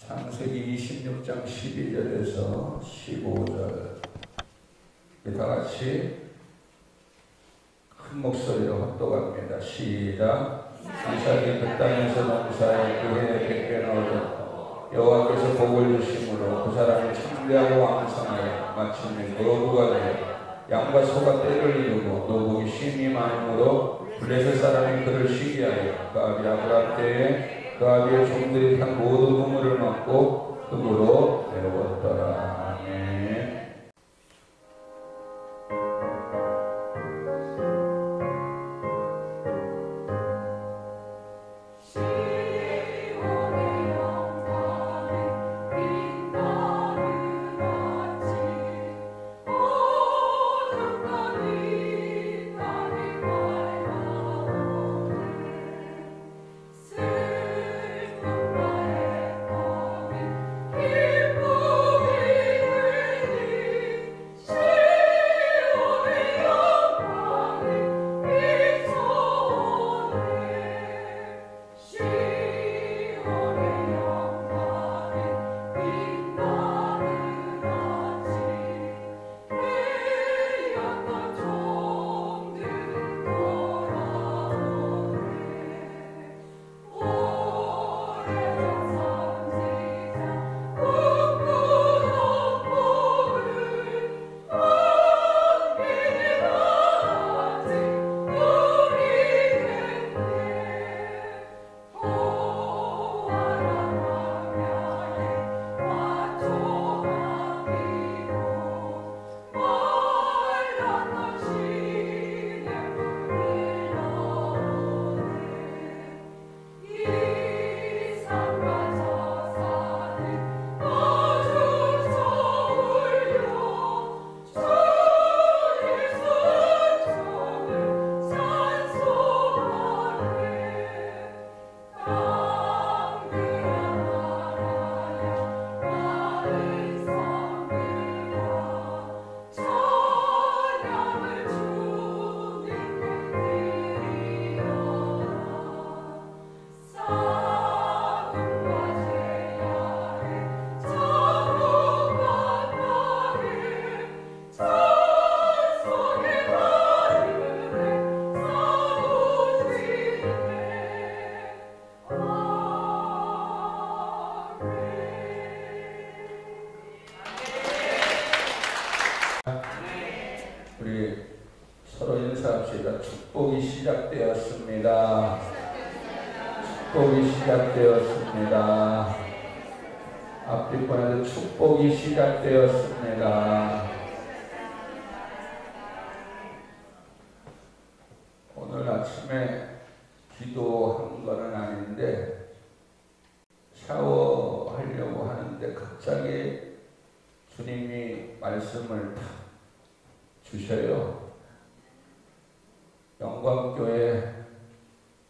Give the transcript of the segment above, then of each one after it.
창세기 26장 12절에서 15절 다 같이 큰 목소리로 합독합니다. 시작. 이삭이 그 땅에서 농사에 그해 100배나 얻었고 여호와께서 복을 주심으로 그 사람이 창대하고 왕성하여 마침내 노부가 되어 양과 소가 떼를 이루고 노복이 심히 많으므로 블레셋 사람이 그를 시기하여 그 아비 아브람 때에 그 아비의 종들이 탄 모든 우물을 막고 흙으로 메웠더라. 아멘. 우리 서로 인사합시다. 축복이 시작되었습니다. 축복이 시작되었습니다. 앞뒷번에도 축복이 시작되었습니다. 오늘 아침에 기도한 거는 아닌데 샤워하려고 하는데 갑자기 주님이 말씀을 탁 주셔요. 영광교회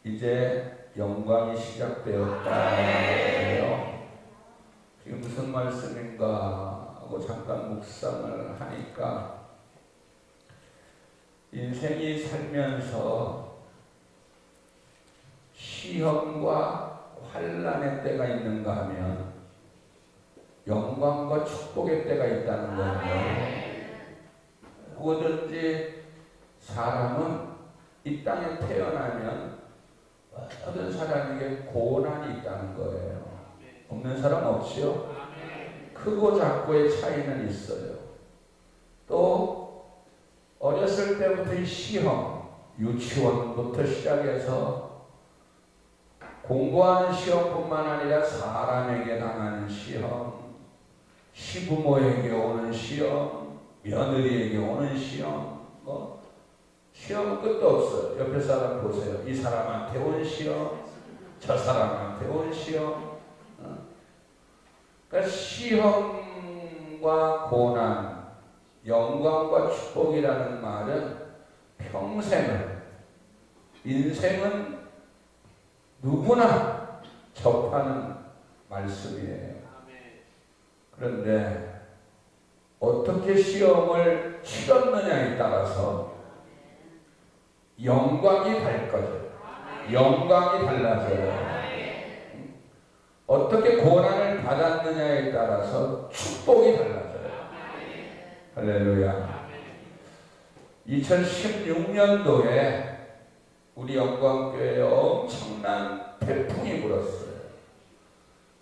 이제 영광이 시작되었다. 이게 무슨 말씀인가 하고 잠깐 묵상을 하니까 인생이 살면서 시험과 환난의 때가 있는가 하면 영광과 축복의 때가 있다는 거예요. 누구든지 사람은 이 땅에 태어나면 모든 사람에게 고난이 있다는 거예요. 없는 사람 없지요? 크고 작고의 차이는 있어요. 또 어렸을 때부터의 시험, 유치원부터 시작해서 공부하는 시험뿐만 아니라 사람에게 당하는 시험, 시부모에게 오는 시험, 며느리에게 오는 시험, 시험은 끝도 없어요. 옆에 사람 보세요. 이 사람한테 온 시험, 저 사람한테 온 시험. 그러니까 시험과 고난, 영광과 축복이라는 말은 평생을, 인생은 누구나 접하는 말씀이에요. 그런데 어떻게 시험을 치렀느냐에 따라서 영광이 달 거죠. 영광이 달라져요. 어떻게 고난을 받았느냐에 따라서 축복이 달라져요. 할렐루야. 2016년도에 우리 영광교회에 엄청난 태풍이 불었어요.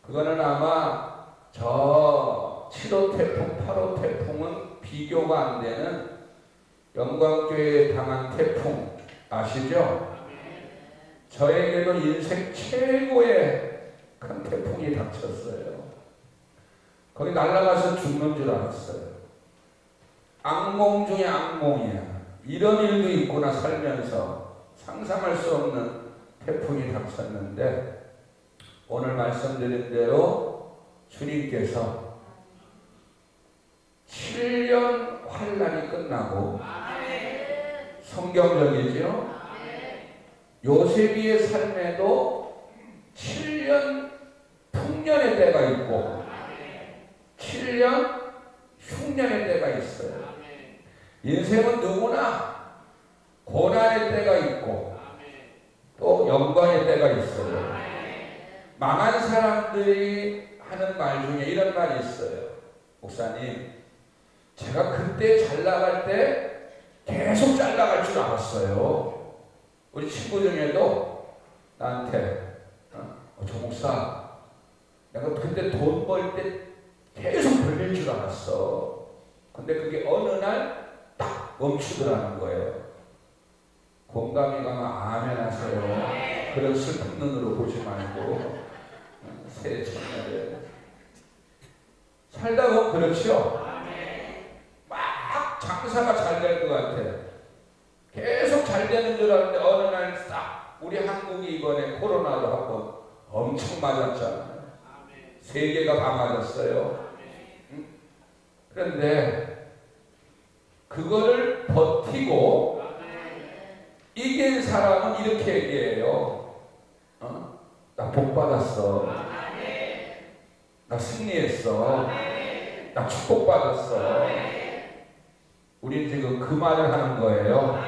그거는 아마 저 7호 태풍, 8호 태풍은 비교가 안 되는 영광교회에 당한 태풍 아시죠? 저에게도 인생 최고의 큰 태풍이 닥쳤어요. 거기 날아가서 죽는 줄 알았어요. 악몽 중에 악몽이야. 이런 일도 있구나 살면서. 상상할 수 없는 태풍이 닥쳤는데 오늘 말씀드린 대로 주님께서 7년 환란이 끝나고 성경적이죠. 요셉의 삶에도 7년 풍년의 때가 있고 7년 흉년의 때가 있어요. 인생은 누구나 고난의 때가 있고 또 영광의 때가 있어요. 망한 사람들이 하는 말 중에 이런 말이 있어요. 목사님, 제가 그때 잘 나갈 때 계속 잘 나갈 줄 알았어요. 우리 친구 중에도 나한테 저 목사, 내가 그때 돈 벌 때 계속 벌릴 줄 알았어. 근데 그게 어느 날 딱 멈추더라는 거예요. 공감이 가면 아멘 하세요. 그런 슬픈 눈으로 보지 말고 새 청년들 살다 보면 그렇죠. 막 장사가 잘 될 것 같아. 계속 잘 되는 줄 알았는데 어느 날 싹 우리 한국이 이번에 코로나로 한번 엄청 맞았잖아요. 세계가 다 맞았어요. 그런데 그거를 버티고 이긴 사람은 이렇게 얘기해요. 나 복 받았어. 나 승리했어. 나 축복 받았어. 우린 지금 그 말을 하는 거예요.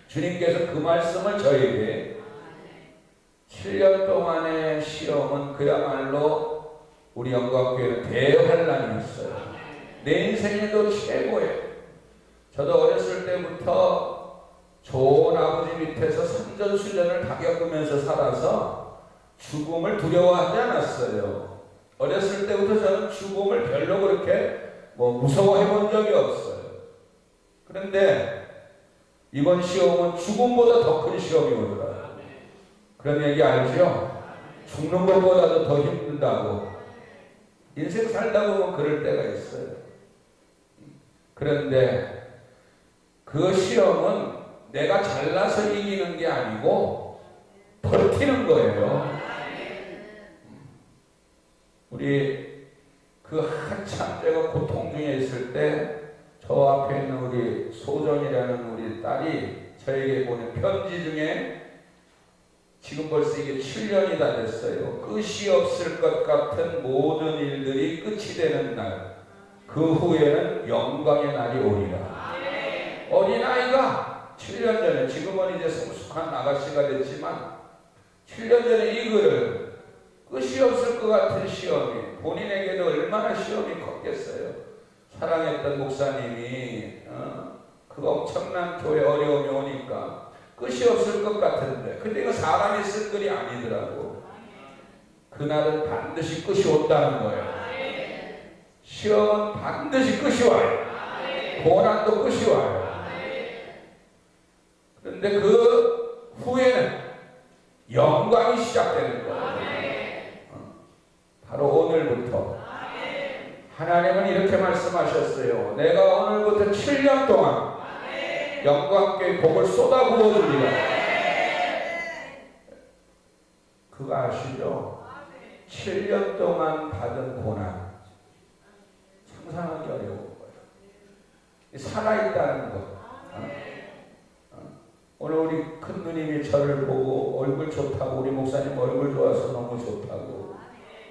주님께서 그 말씀을 저에게 7년 동안의 시험은 그야말로 우리 영광교회는 대환란이었어요. 내 인생에도 최고예요. 저도 어렸을 때부터 좋은 아버지 밑에서 산전수전을 다 겪으면서 살아서 죽음을 두려워하지 않았어요. 어렸을 때부터 저는 죽음을 별로 그렇게 무서워해 본 적이 없어요. 그런데 이번 시험은 죽음보다 더 큰 시험이 오더라고요. 그런 얘기 알죠? 죽는 것보다도 더 힘든다고. 인생 살다 보면 그럴 때가 있어요. 그런데 그 시험은 내가 잘나서 이기는 게 아니고 버티는 거예요. 우리 그 한참 때가 고통 중에 있을 때 저 앞에 있는 우리 소정이라는 우리 딸이 저에게 보낸 편지 중에 지금 벌써 이게 7년이 다 됐어요. 끝이 없을 것 같은 모든 일들이 끝이 되는 날, 그 후에는 영광의 날이 오리라. 어린아이가 7년 전에, 지금은 이제 성숙한 아가씨가 됐지만 7년 전에 이 글을 끝이 없을 것 같은 시험이, 본인에게도 얼마나 시험이 컸겠어요. 사랑했던 목사님이 그 엄청난 교회 어려움이 오니까 끝이 없을 것 같은데, 근데 이거 사람이 쓴 글이 아니더라고. 그날은 반드시 끝이 온다는 거예요. 시험은 반드시 끝이 와요. 고난도 끝이 와요. 그런데 그 후에는 영광이 시작되는 거예요. 바로 오늘부터 하나님은 이렇게 말씀하셨어요. 내가 오늘부터 7년 동안 영광께 복을 쏟아 부어주리라. 그거 아시죠? 7년 동안 받은 고난 상상하기 어려운 거예요. 살아있다는 것. 오늘 우리 큰 누님이 저를 보고 얼굴 좋다고, 우리 목사님 얼굴 좋아서 너무 좋다고.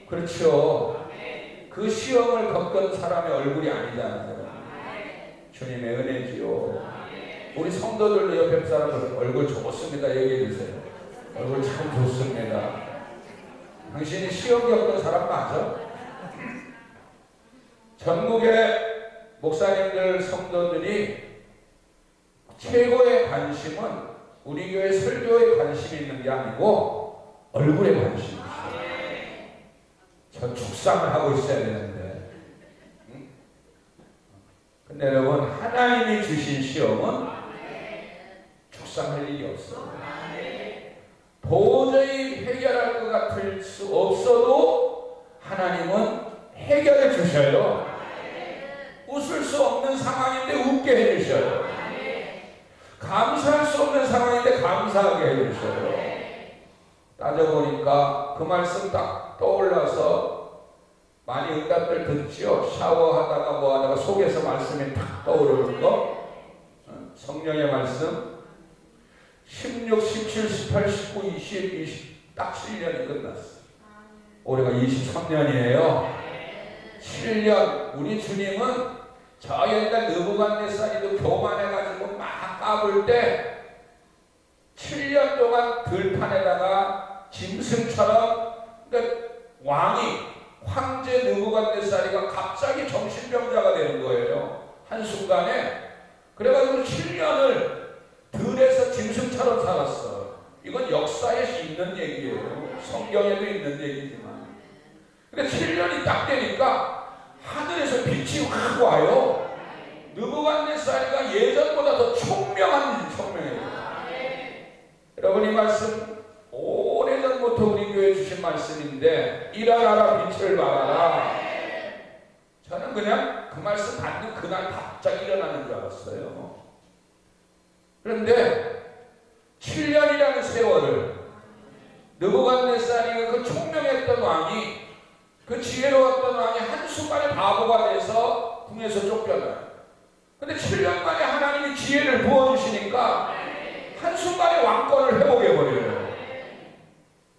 그렇죠. 그 시험을 겪은 사람의 얼굴이 아니잖아요. 주님의 은혜지요. 우리 성도들도 옆에 사람들 얼굴 좋습니다 얘기해 주세요. 얼굴 참 좋습니다. 당신이 시험 겪던 사람 맞아? 전국의 목사님들, 성도들이 최고의 관심은 우리 교회 설교에 관심이 있는 게 아니고 얼굴에 관심이 있어요. 저 축상을 하고 있어야 되는데. 근데 여러분, 하나님이 주신 시험은 축상할 일이 없어요. 도저히 해결할 것 같을 수 없어도 하나님은 해결해 주셔요. 웃을 수 없는 상황인데 웃게 해 주셔요. 감사할 수 없는 상황인데 감사하게 해 주셔요. 따져보니까 그 말씀 딱 떠올라서 많이 응답들 듣죠. 샤워하다가 뭐하다가 속에서 말씀이 탁 떠오르는 거. 성령의 말씀 16, 17, 18, 19, 20 딱 7년이 끝났어. 올해가 23년이에요. 7년. 우리 주님은 저 옛날 느부갓네살이도 교만해가지고 막 까불 때 7년 동안 들판에다가 짐승처럼, 그러니까 왕이 황제 느부갓네살이가 갑자기 정신병자가 되는 거예요. 한순간에. 그래가지고 7년을 들에서 짐승처럼 살았어. 이건 역사에 있는 얘기예요. 성경에도 있는 얘기지만. 근데 7년이 딱 되니까 하늘에서 빛이 확 와요. 느부갓네살이가 예전보다 더 총명해요. 여러분, 이 말씀 오래전부터 우리 교회에 주신 말씀인데, 일어나라 빛을 발하라. 저는 그냥 그 말씀 받는 그날 갑자기 일어나는 줄 알았어요. 그런데 7년이라는 세월을 느부갓네살이가 그 총명했던 왕이, 그 지혜로웠던 왕이 한순간에 바보가 돼서 궁에서 쫓겨나요. 근데 7년 만에 하나님이 지혜를 부어주시니까 한순간에 왕권을 회복해버려요.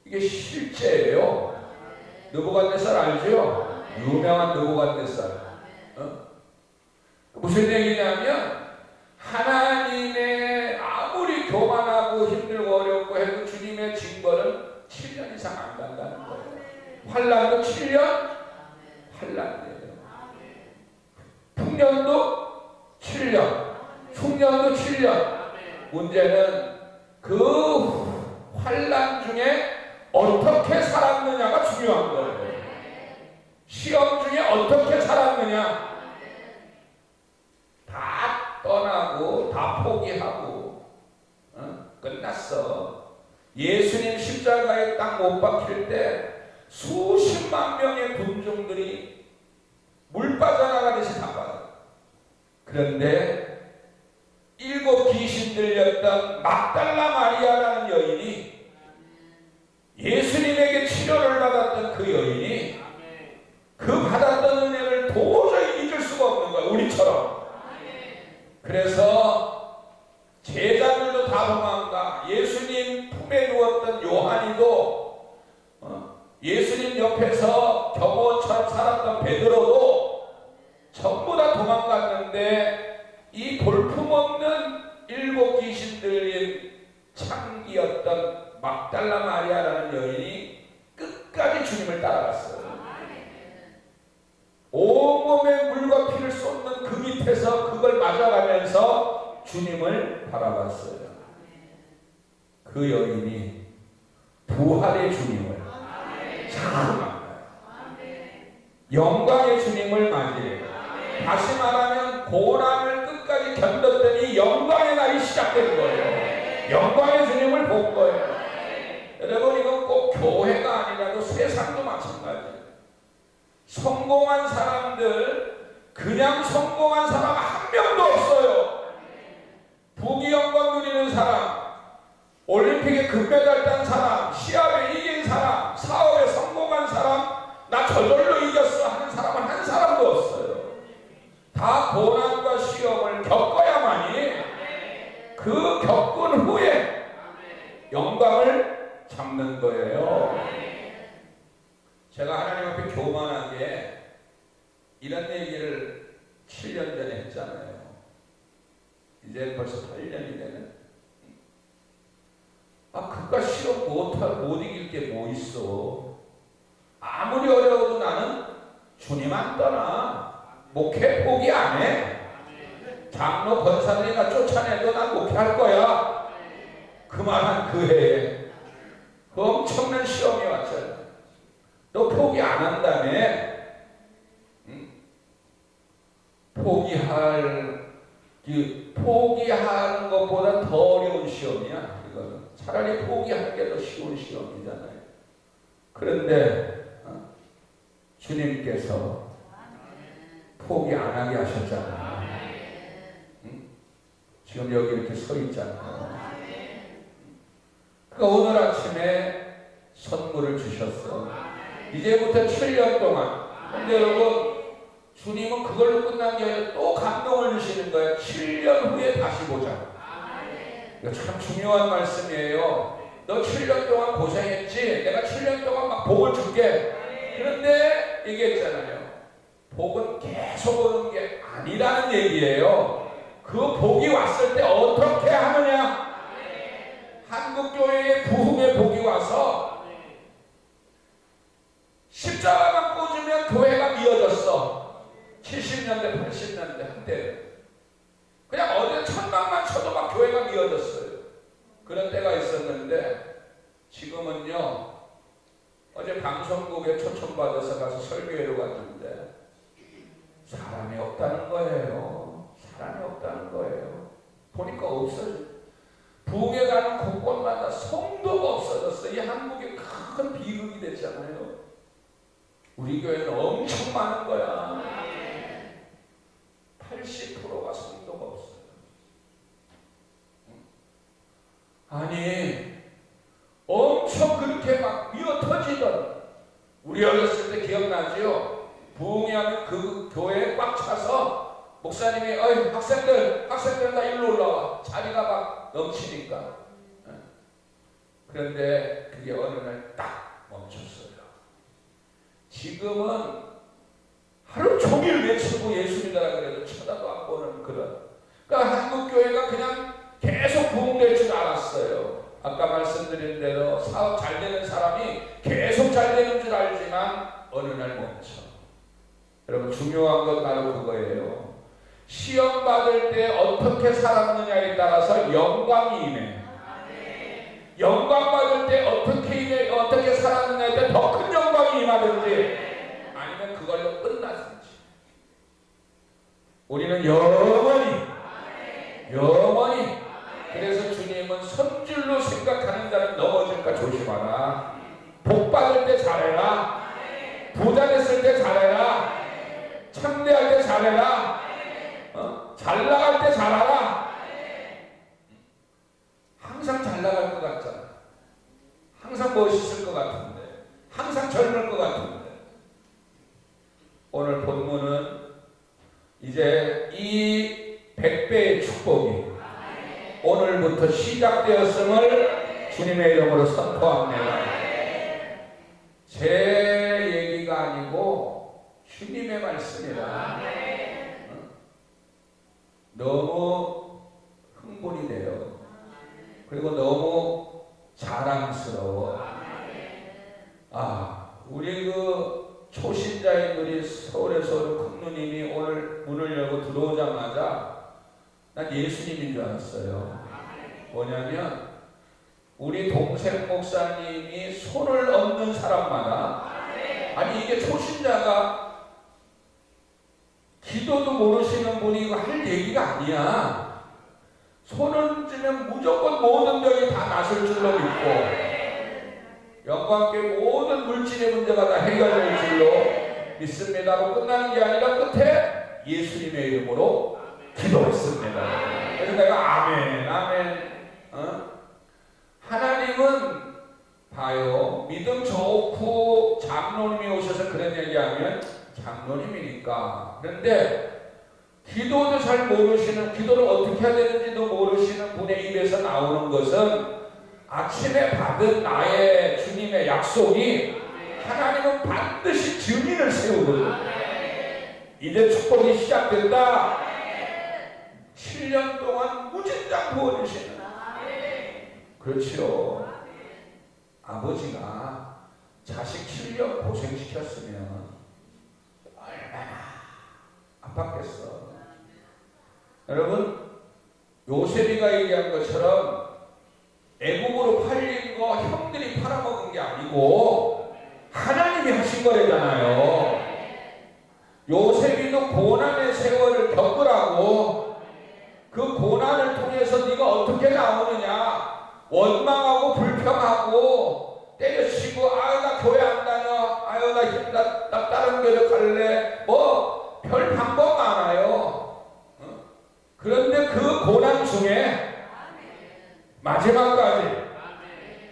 이게 실제예요. 느부갓네살 알죠? 유명한 느부갓네살. 무슨 얘기냐면, 하나님의 아무리 교만하고 힘들고 어렵고 해도 주님의 징벌은 7년 이상 안 간다는 거예요. 환란도 7년? 환란이에요. 풍년도 7년, 흉년도 7년. 문제는 그 환란 중에 어떻게 살았느냐가 중요한 거예요. 시험 중에 어떻게 살았느냐. 다 떠나고 다 포기하고 끝났어. 예수님 십자가에 딱 못 박힐 때 수십만 명의 군중들이 물 빠져나가듯이 다 빠져. 그런데 7 귀신 들렸던 막달라 마리아라는 여인이, 예수님에게 치료를 받았던 그 여인이 그 받았던 은혜를 도저히 잊을 수가 없는 거야. 우리처럼. 그래서 제자들도 다 도망가. 예수님 품에 누웠던 요한이도, 예수님 옆에서 경호처럼 살았던 베드로도 전부 다 도망갔는데, 이 볼품없는 7 귀신 들린 창기였던 막달라 마리아라는 여인이 끝까지 주님을 따라갔어요. 온몸에 물과 피를 쏟는 그 밑에서 그걸 맞아가면서 주님을 바라봤어요. 그 여인이 부활의 주님을 처음 만나요. 영광의 주님을 맞이해요. 다시 말하면 고난을 끝까지 견뎠더니 영광의 날이 시작된 거예요. 영광의 주님을 본 거예요. 여러분, 이건 꼭 교회가 아니라도 세상도 마찬가지예요. 성공한 사람들, 그냥 성공한 사람 한 명도 없어요. 부귀영광 누리는 사람, 올림픽에 금메달 딴 사람, 시합에 이긴 사람, 사업에 성공한 사람, 나 저절로 이겼어 하는 사람은 한 사람도 없어요. 다 고난과 시험을 겪어야만이 그 겪은 후에 영광을 잡는 거예요. 제가 하나님 앞에 교만한 게, 이런 얘기를 7년 전에 했잖아요. 이제 벌써 8년이 되는. 그깟 시험 못 이길 게 뭐 있어. 아무리 어려워도 나는 주님 안 떠나. 목회 포기 안 해. 장로 권사들이가 쫓아내도 난 목회할 거야. 그만한 그 해에 그 엄청난 시험이 왔잖아. 너 포기 안 한다며? 응? 포기하는 것보다 더 어려운 시험이야. 이거는 차라리 포기하는 게 더 쉬운 시험이잖아요. 그런데 주님께서 포기 안 하게 하셨잖아요. 응? 지금 여기 이렇게 서 있잖아요. 그러니까 오늘 아침에 선물을 주셨어. 이제부터 7년 동안. 근데 여러분, 주님은 그걸로 끝난 게 아니라 또 감동을 주시는 거예요. 7년 후에 다시 보자. 이거 참 중요한 말씀이에요. 너 7년 동안 고생했지? 내가 7년 동안 막 복을 줄게. 그런데 얘기했잖아요. 복은 계속 오는 게 아니라는 얘기예요. 그 복이 왔을 때 어떻게 하느냐? 한국교회의 부흥의 복이 와서 십자가만 꽂으면 교회가 미어졌어. 70년대, 80년대 한때 그냥 어디 천막만 쳐도 막 교회가 미어졌어요. 그런 때가 있었는데 지금은요. 어제 방송국에 초청받아서 가서 설교회로 갔는데 사람이 없다는 거예요. 사람이 없다는 거예요. 보니까 없어져. 부흥에 가는 곳곳마다 성도가 없어졌어. 이 한국이 큰 비극이 됐잖아요. 우리 교회는 엄청 많은 거야. 80%가 성도가 없어요. 아니 엄청 그렇게 막 미어터지던 우리 어렸을 때 기억나지요? 부흥이 하면 그 교회에 꽉 차서 목사님이 어이 학생들 다 일로 올라와. 자리가 막 넘치니까. 그런데 그게 어느 날 딱 멈췄어요. 지금은 하루 종일 외치고 예수님이라 그래도 쳐다도 안 보는 그런. 그러니까 한국교회가 그냥 계속 부흥될 줄 알았어요. 아까 말씀드린 대로 사업 잘 되는 사람이 계속 잘 되는 줄 알지만 어느 날 멈춰. 여러분 중요한 건 바로 그거예요. 시험 받을 때 어떻게 살았느냐에 따라서 영광이 임해. 영광 받을 때 어떻게 살았느냐에 따라 더 큰 영광이 임하든지 아니면 그걸로 끝나든지. 우리는 영원히 그래서 주님은 선줄로 생각하는 자는 넘어질까 조심하라. 복 받을 때 잘해라. 부자 됐을 때 잘해라. 참대할 때 잘해라. 잘 나갈 때 잘하라. 항상 잘 나갈 것 같잖아. 항상 멋있을 것 같은데. 항상 젊을 것 같은데. 오늘 본문은 이제 이 100배의 축복이 오늘부터 시작되었음을 주님의 이름으로 선포합니다. 제 얘기가 아니고 주님의 말씀이다. 너무 흥분이 돼요. 그리고 너무 자랑스러워. 우리 그 초신자인들이 서울에서 큰 누님이 오늘 문을 열고 들어오자마자 난 예수님인 줄 알았어요. 뭐냐면 우리 동생 목사님이 손을 얹는 사람마다 아니 이게 초신자가 기도도 모르시는 분이 이거 할 얘기가 아니야. 손을 얹으면 무조건 모든 병이 다 나설 줄로 믿고 영광께 모든 물질의 문제가 다 해결될 줄로 믿습니다로 끝나는 게 아니라 끝에 예수님의 이름으로 기도했습니다. 그래서 내가 아멘. 하나님은 봐요. 믿음 좋고 장로님이 오셔서 그런 얘기하면 장로님이니까. 그런데 기도도 잘 모르시는, 기도를 어떻게 해야 되는지도 모르시는 분의 입에서 나오는 것은 아침에 받은 나의 주님의 약속이 하나님은 반드시 증인을 세우거든. 이제 축복이 시작된다. 7년 동안 무진장 부어주시는. 그렇죠. 아버지가 자식 7년 고생시켰으면 얼마나 아팠겠어. 여러분, 요셉이가 얘기한 것처럼 애국으로 팔린 거 형들이 팔아먹은 게 아니고 하나님이 하신 거래잖아요. 요셉이도 고난의 세월을 겪으라고 그 고난을 통해서 네가 어떻게 나오느냐, 원망하고 불평하고 때려치고 아유 나 교회 안 다녀, 아유 나 다른 교회 갈래, 뭐 별 방법 많아요. 그런데 그 고난 중에 마지막까지,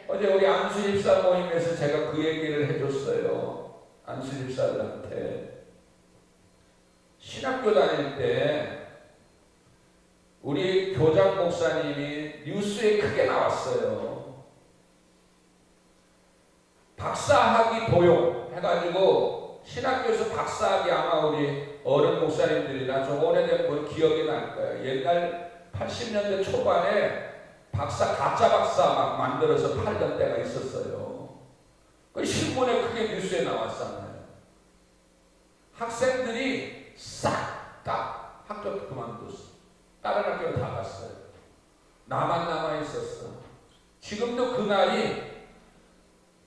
어제 우리 안수 집사 모임에서 제가 그 얘기를 해줬어요. 안수 집사들한테 신학교 다닐 때 우리 교장 목사님이 뉴스에 크게 나왔어요. 박사학위 도용 해가지고 신학교에서 박사학위, 아마 우리 어른 목사님들이나 좀 오래된 분 기억이 날 거예요. 옛날 80년대 초반에 가짜 박사 막 만들어서 팔던 때가 있었어요. 그 신문에 크게 뉴스에 나왔잖아요. 학생들이 싹 다 학교 그만뒀어. 다른 학교로 다 갔어요. 나만 남아있었어. 지금도 그날이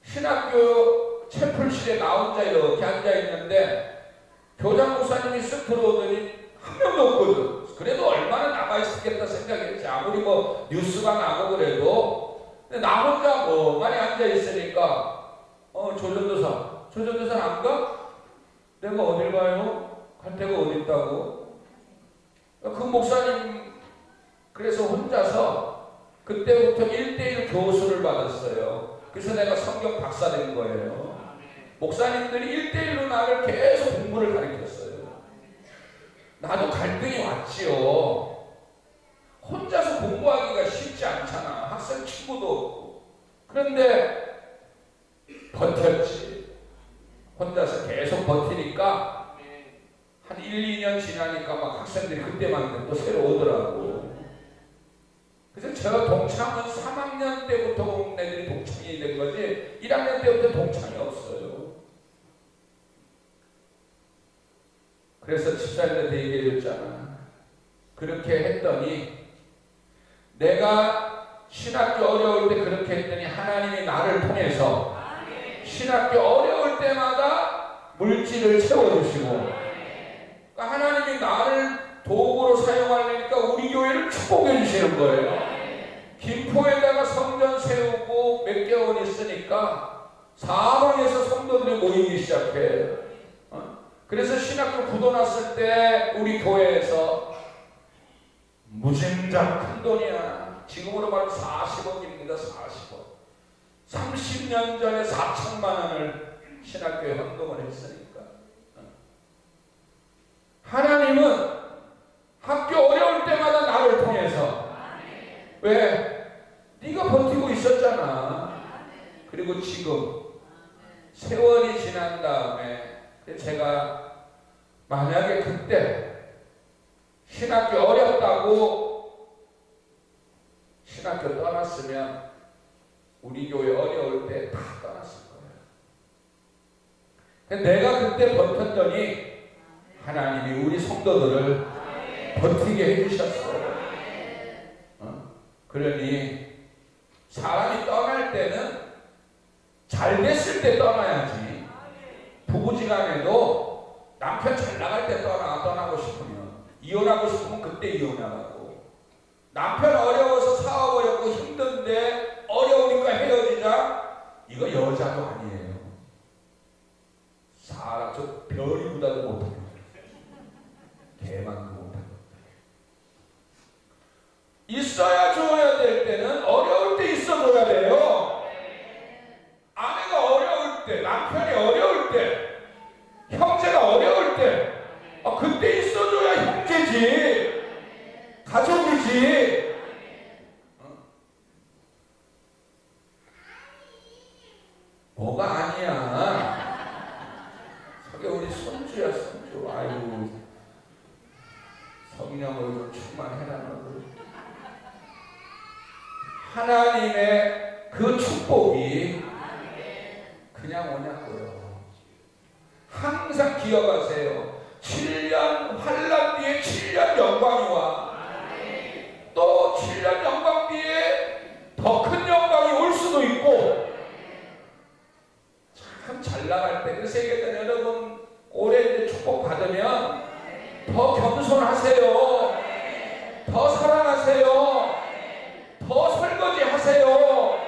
신학교 채플실에 나 혼자 이렇게 앉아있는데 교장 목사님이 쓱 들어오더니 한 명도 없거든. 그래도 얼마나 남아있었겠다 생각했지. 아무리 뭐 뉴스가 나고 그래도. 근데 나 혼자 많이 앉아있으니까 조전도사는 안 가? 내가 어딜 가요? 갈 데가 어디 있다고? 그 목사님 그래서 혼자서 그때부터 1:1 교수를 받았어요. 그래서 내가 성경 박사 된 거예요. 목사님들이 1:1로 나를 계속 공부를 가르쳤어요. 나도 갈등이 왔지요. 혼자서 공부하기가 쉽지 않잖아. 학생 친구도 없고. 그런데 버텼지. 혼자서 계속 버티니까 한 1, 2년 지나니까 막 학생들이 그때만 또 새로 오더라고. 그래서 제가 동창은 3학년 때부터 온 애들이 동창이 된 거지 1학년 때부터 동창이 없어요. 그래서 집사님한테 얘기해 줬잖아. 그렇게 했더니 내가 신학교 어려울 때 그렇게 했더니 하나님이 나를 통해서 신학교 어려울 때마다 물질을 채워주시고, 그러니까 하나님이 나를 도구로 사용하려니까 우리 교회를 축복해 주시는 거예요. 김포에다가 성전 세우고 몇 개월 있으니까 사방에서 성도들이 모이기 시작해. 그래서 신학교 부도났을 때 우리 교회에서 무진장 큰 돈이야. 지금으로 말하면 40억입니다. 40억. 30년 전에 4천만 원을 신학교에 헌금을 했으니까. 하나님은 학교 어려울 때마다 나를 통해서, 왜? 네가 버티고 있었잖아. 그리고 지금 세월이 지난 다음에 제가 만약에 그때 신학교 어렵다고 신학교 떠났으면 우리 교회 어려울 때 다 떠났을 거예요. 내가 그때 버텼더니 하나님이 우리 성도들을 버티게 해주셨어요. 그러니 사람이 떠날 때는 잘 됐을 때 떠나야지. 부부지간에도 남편 잘 나갈 때 떠나고 싶으면, 이혼하고 싶으면 그때 이혼하고, 남편 어려워서 사업 어렵고 힘든데 어려우니까 헤어지자, 이거 여자도 아니에요. 사람 저 별이보다도 못합니다. 개만도 못합니다. 있어야 줘야 될 때는 어려울 때 있어줘야 돼요. 아내가 어려울 때, 남편이 어려울 때, 형제가 어려울 때, 그때 있어줘야 형제지, 가족이지. 뭐가 아니야. 저게 우리 손주야, 손주. 아이고, 성령으로 좀 충만해라. 하나님의 그 축복이 그냥 그냥 오냐고요. 항상 기억하세요. 7년 환난 뒤에 7년 영광이 와. 또 7년 영광 뒤에 더 큰 영광이 올 수도 있고. 참 잘 나갈 때. 그래서 얘기했던 여러분 올해 이제 축복 받으면 더 겸손하세요. 더 사랑하세요. 더 설거지 하세요.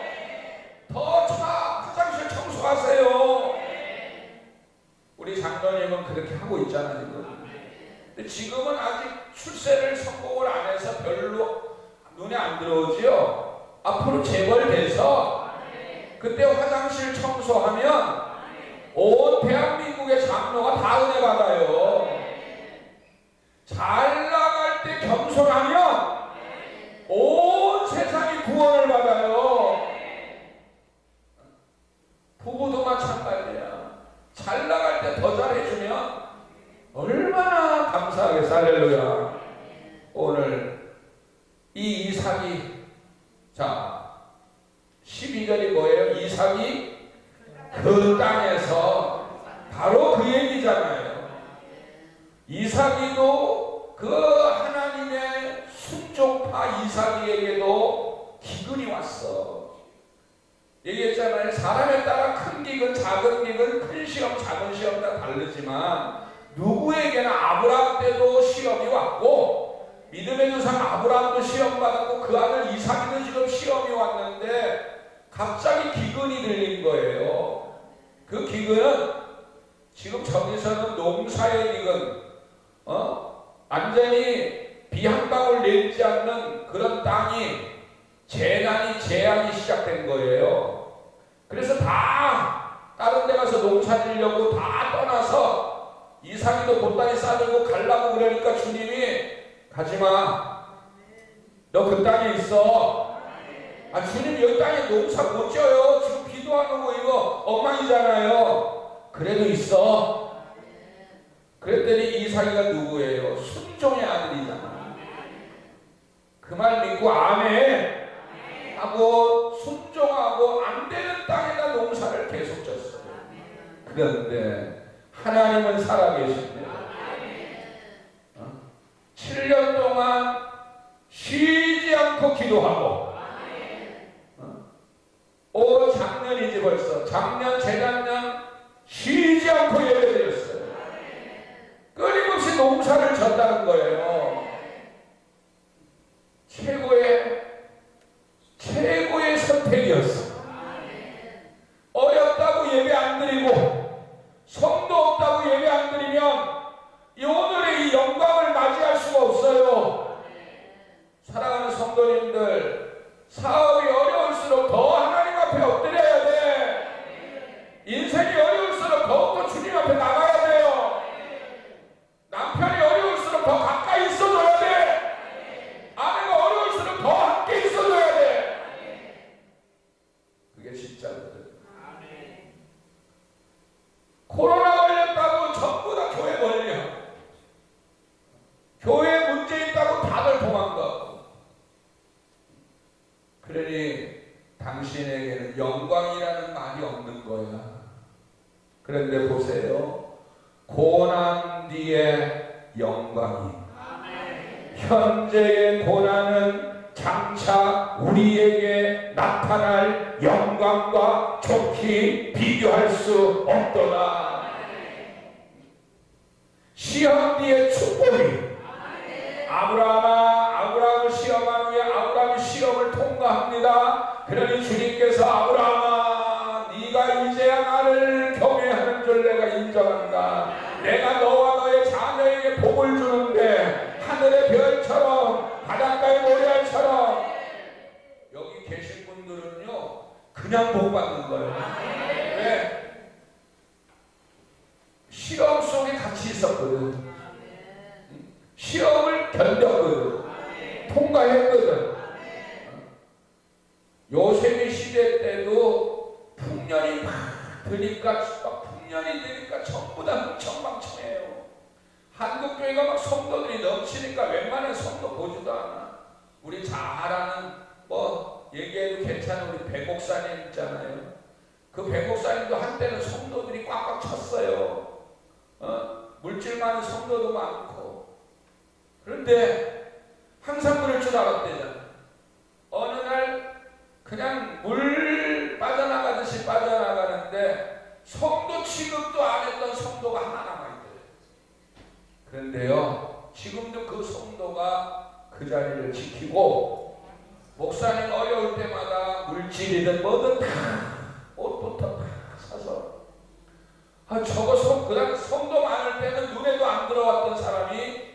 더 화장실 청소하세요. 우리 장로님은 그렇게 하고 있잖아요. 근데 지금은 아직 출세를 성공을 안 해서 별로 눈에 안 들어오지요. 앞으로 재벌돼서 그때 화장실 청소하면 온 대한민국의 장로가 다 은혜 받아요. 잘 나갈 때 겸손하면 온 세상이 구원을 받아요. 부부도 마찬가지야. 잘 나갈 때 더 잘해주면 얼마나 감사하겠어. 할렐루야. 오늘 이 이삭이, 자 12절이 뭐예요? 이삭이 그 땅에서, 바로 그 얘기잖아요. 이삭이도 그 하나님의 순종파 이삭이에게도 기근이 왔어. 얘기했잖아요. 사람에 따라 큰 기근, 작은 기근, 큰 시험, 작은 시험 다 다르지만 누구에게나 아브라함 때도 시험이 왔고 믿음의 조상 아브라함도 시험 받았고 그 아들 이삭이도 지금 시험이 왔는데 갑자기 기근이 들린 거예요. 그 기근은 지금 저기서는 농사의 기근, 완전히 비 한 방울 내리지 않는 그런 땅이 재난이 시작된 거예요. 그래서 다 다른 데 가서 농사 지려고 다 떠나서 이삭이도 보따리 싸들고 가려고 그러니까 주님이 가지마. 너 그 땅에 있어. 아, 주님 여기 땅에 농사 못 지어요. 지금 비도 안 오고 이거 엉망이잖아요. 그래도 있어. 그랬더니 이삭이가 누구예요? 순종의 아들이잖아. 그 말 믿고 아멘 하고 순종하고 안 되는 땅에다 농사를 계속 졌어요. 그런데 하나님은 살아계십니다. 7년 동안 쉬지 않고 기도하고, 올 작년이지 벌써. 작년, 재작년 쉬지 않고 예배드렸어요. 끊임없이 농사를 졌다는 거예요. 최고의 선택이었어. 어렵다고 예배 안 드리고 성도 없다고 예배 안 드리면 이 오늘의 이 영광을 맞이할 수가 없어요. 사랑하는 성도님들, 사업이 어려울수록 더 하나님 앞에 엎드려야 돼. 인생이 어려울수록 더욱더 주님 앞에 나가야 돼요. 남편이 어려울수록 더 가까이 있어줘야 돼. 아내가 어려울수록 더 함께 있어줘야 돼. 그게 진짜거든. 코로나 걸렸다고 전부 다 교회 걸려. 교회에 문제 있다고 다들 도망가고. 그러니 당신에게는 영광이라는 말이 없는 거야. 그런데 보세요. 고난 뒤에 영광이. 현재의 고난은 장차 우리에게 나타날 영광과 좋게 비교할 수 없도다. 시험 뒤에 축복이. 아브라함을 시험한 후에 아브라함이 시험을 통과합니다. 그러니 주님께서 아브라함아, 네가 이제야 나를 경외하는 줄 내가 인정한다. 내가 너와 너의 자녀에게 복을 주는데 하늘의 별처럼 바닷가의 모래알처럼. 여기 계신 분들은요 그냥 복 받는 거예요. 왜? 시험 속에 같이 있었거든. 시험을 견뎠거든. 통과했거든. 요셉의 시대 때도 풍년이 막 드니까 전부 다 흥청망청해요. 한국 교회가 막 성도들이 넘치니까 웬만한 성도 보지도 않아. 우리 잘 아는 얘기해도 괜찮은 우리 배 목사님 있잖아요. 그 백목사님도 한때는 성도들이 꽉꽉 찼어요. 물질 많은 성도도 많고. 그런데 항상 그럴 줄 알았대잖아. 어느 날 그냥 물 빠져나가듯이 빠져나가는데 성도 취급도 안 했던 성도가 하나 남아있더래요. 그런데요, 지금도 그 성도가 그 자리를 지키고, 목사님 어려울 때마다 물질이든 뭐든 다 옷부터 다 사서, 그냥 성도 많을 때는 눈에도 안 들어왔던 사람이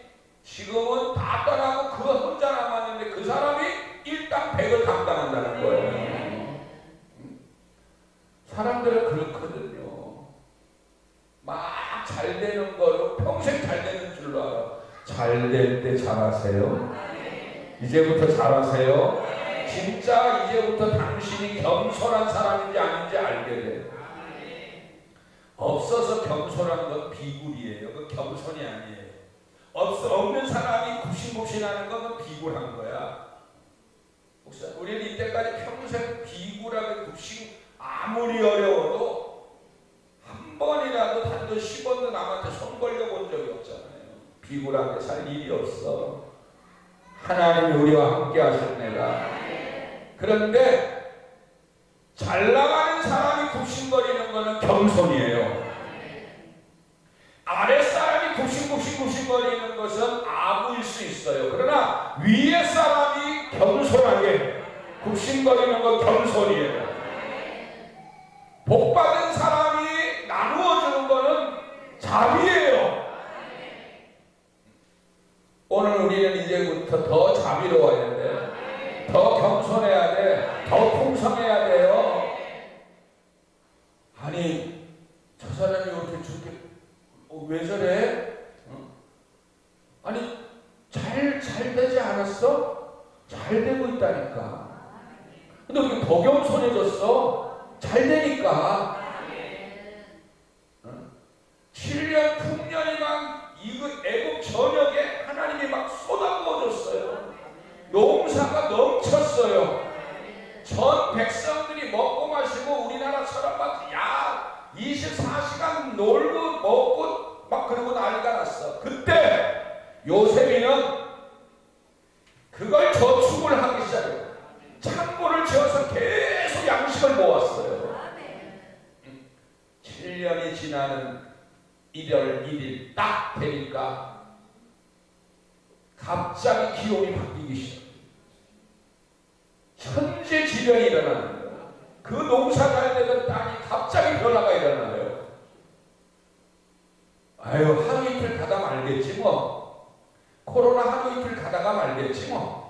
지금은 다 떠나고 그 혼자 남았는데 그 사람이 일당 100을 감당한다는 거예요. 사람들은 그렇거든요. 막 잘 되는 거로 평생 잘 되는 줄로 알아. 잘 될 때 잘하세요. 이제부터 잘하세요. 진짜 이제부터 당신이 겸손한 사람인지 아닌지 알게 돼요. 없어서 겸손한 건 비굴이에요. 그 겸손이 아니에요. 없는 사람이 굽신굽신하는 건 비굴한 거야. 우리는 이때까지 평생 비굴하게 아무리 어려워도 한 번이라도 단돈 10원도 남한테 손 벌려본 적이 없잖아요. 비굴하게 살 일이 없어. 하나님이 우리와 함께 하셨네가. 그런데 잘 나가는 사람이 굽신거리는 것은 겸손이에요. 아랫사람이 굽신거리는 것은 아부일 수 있어요. 그러나 위에 사람이 겸손하게 굽신거리는 건 겸손이에요. 복받은 사람이 나누어주는 것은 자비예요. 오늘 우리는 이제부터 더 자비로워야 돼. 더 겸손해야 돼. 더 풍성해야 돼요. 아니, 저 사람이 이렇게 저렇게 왜 저래? 아니, 잘 되지 않았어? 잘 되고 있다니까. 근데 왜 더 겸손해졌어? 잘 되니까. 7년 풍년이 막 애국 전역에 하나님이 막 쏟아부어줬어요. 농사가 넘쳤어요. 전 백성들이 먹고 마시고 우리나라처럼 막 24시간 놀고 먹고 막 그러고 난리가 났어. 그때 요셉이는 그걸 저축을 하기 시작해요. 창고를 지어서 계속 양식을 모았어요. 7년이 지나는 1월 1일 딱 되니까 갑자기 기온이 바뀌기 시작해요. 천재지변이 일어나는 거예요. 그 농사 잘 되던 땅이 갑자기 변화가 일어나요. 아유, 하루 이틀 가다 말겠지 뭐. 코로나 하루 이틀 가다가 말겠지 뭐.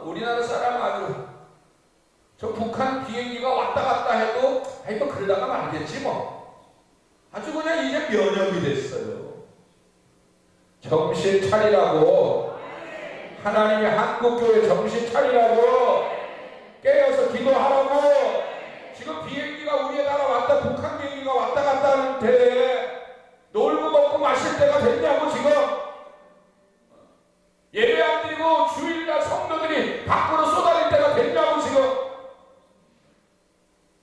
우리나라 사람 아주 저 북한 비행기가 왔다 갔다 해도 아이고 그러다가 말겠지 뭐. 아주 그냥 이제 면역이 됐어요. 정신 차리라고. 하나님이 한국교회 정신 차리라고. 깨어서 기도하라고. 지금 비행기가 우리나라 왔다 북한 비행기가 왔다 갔다 하는데 놀고 먹고 마실 때가 됐냐고. 지금 예배 안 드리고 주일날 성도들이 밖으로 쏟아질 때가 됐냐고. 지금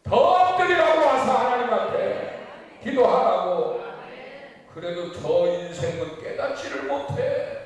더 엎드리라고 와서 하나님한테 기도하라고. 그래도 저 인생은 깨닫지를 못해.